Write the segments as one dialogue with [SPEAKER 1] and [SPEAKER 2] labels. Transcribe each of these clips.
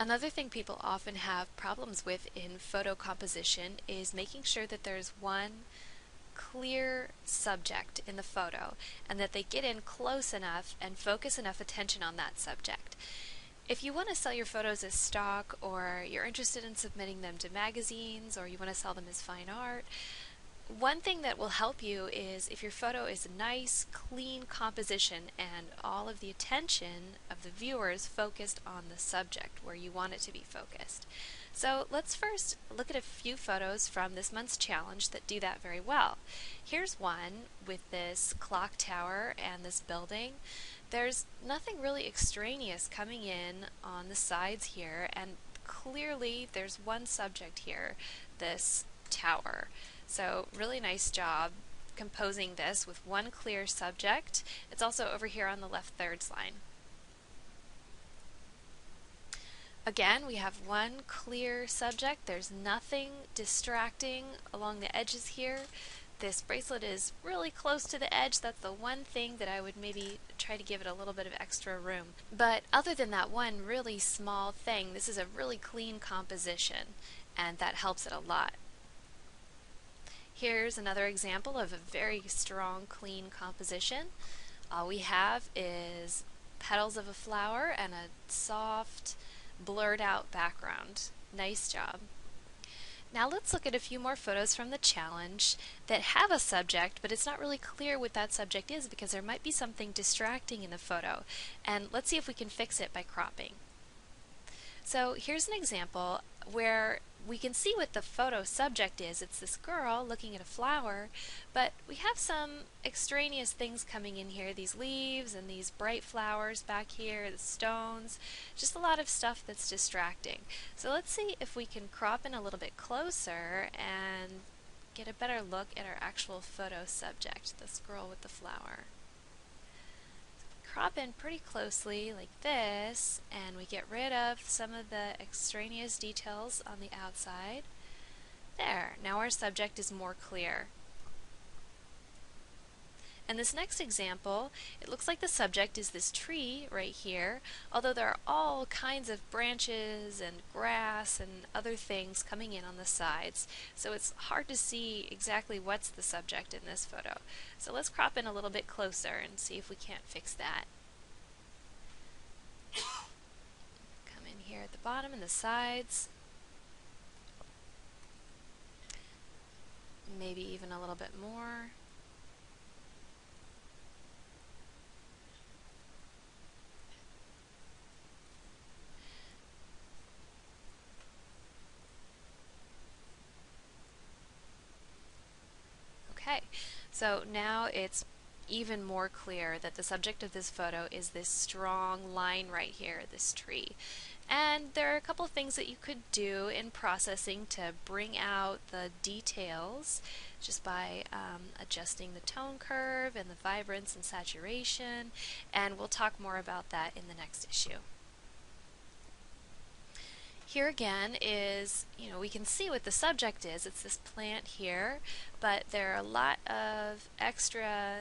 [SPEAKER 1] Another thing people often have problems with in photo composition is making sure that there's one clear subject in the photo and that they get in close enough and focus enough attention on that subject. If you want to sell your photos as stock, or you're interested in submitting them to magazines, or you want to sell them as fine art, one thing that will help you is if your photo is a nice, clean composition and all of the attention of the viewer is focused on the subject where you want it to be focused. So let's first look at a few photos from this month's challenge that do that very well. Here's one with this clock tower and this building. There's nothing really extraneous coming in on the sides here, and clearly there's one subject here, this tower. So really nice job composing this with one clear subject. It's also over here on the left thirds line. Again, we have one clear subject. There's nothing distracting along the edges here. This bracelet is really close to the edge. That's the one thing that I would maybe try to give it a little bit of extra room. But other than that one really small thing, this is a really clean composition, and that helps it a lot. Here's another example of a very strong, clean composition. All we have is petals of a flower and a soft, blurred out background. Nice job. Now let's look at a few more photos from the challenge that have a subject, but it's not really clear what that subject is because there might be something distracting in the photo. And let's see if we can fix it by cropping. So here's an example where we can see what the photo subject is. It's this girl looking at a flower, but we have some extraneous things coming in here, these leaves and these bright flowers back here, the stones, just a lot of stuff that's distracting. So let's see if we can crop in a little bit closer and get a better look at our actual photo subject, this girl with the flower. Crop in pretty closely like this, and we get rid of some of the extraneous details on the outside. There, now our subject is more clear. And this next example, it looks like the subject is this tree right here, although there are all kinds of branches and grass and other things coming in on the sides, so it's hard to see exactly what's the subject in this photo. So let's crop in a little bit closer and see if we can't fix that. Come in here at the bottom and the sides. Maybe even a little bit more. Okay, so now it's even more clear that the subject of this photo is this strong line right here, this tree. And there are a couple of things that you could do in processing to bring out the details just by adjusting the tone curve and the vibrance and saturation, and we'll talk more about that in the next issue. Here again is, we can see what the subject is. It's this plant here, but there are a lot of extra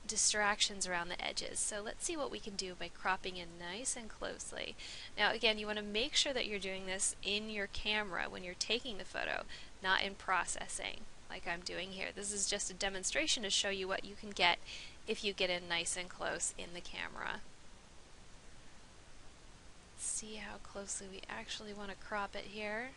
[SPEAKER 1] distractions around the edges. So let's see what we can do by cropping in nice and closely. Now again, you want to make sure that you're doing this in your camera when you're taking the photo, not in processing like I'm doing here. This is just a demonstration to show you what you can get if you get in nice and close in the camera. See how closely we actually want to crop it here.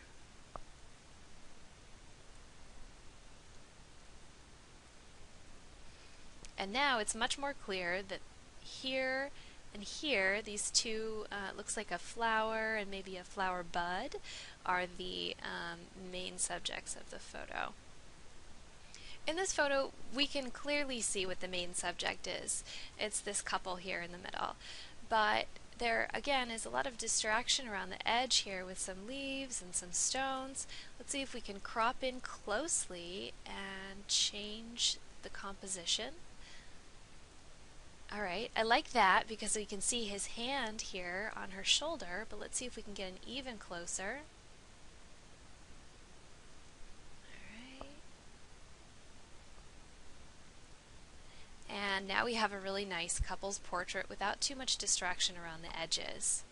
[SPEAKER 1] And now it's much more clear that here and here, these two, looks like a flower and maybe a flower bud, are the main subjects of the photo. In this photo, we can clearly see what the main subject is. It's this couple here in the middle. But there again is a lot of distraction around the edge here with some leaves and some stones. Let's see if we can crop in closely and change the composition. Alright, I like that because we can see his hand here on her shoulder, but let's see if we can get an even closer. Alright. And now we have a really nice couple's portrait without too much distraction around the edges.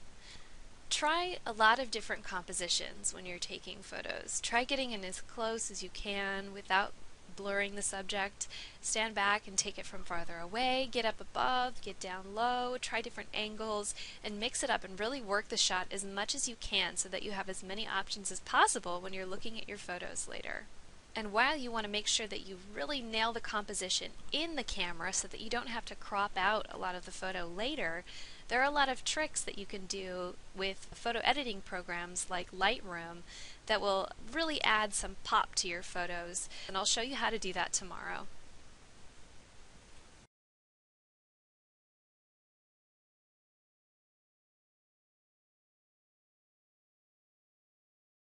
[SPEAKER 1] Try a lot of different compositions when you're taking photos. Try getting in as close as you can without blurring the subject. Stand back and take it from farther away, get up above, get down low, try different angles, and mix it up and really work the shot as much as you can so that you have as many options as possible when you're looking at your photos later. And while you want to make sure that you really nail the composition in the camera so that you don't have to crop out a lot of the photo later, there are a lot of tricks that you can do with photo editing programs like Lightroom that will really add some pop to your photos, and I'll show you how to do that tomorrow.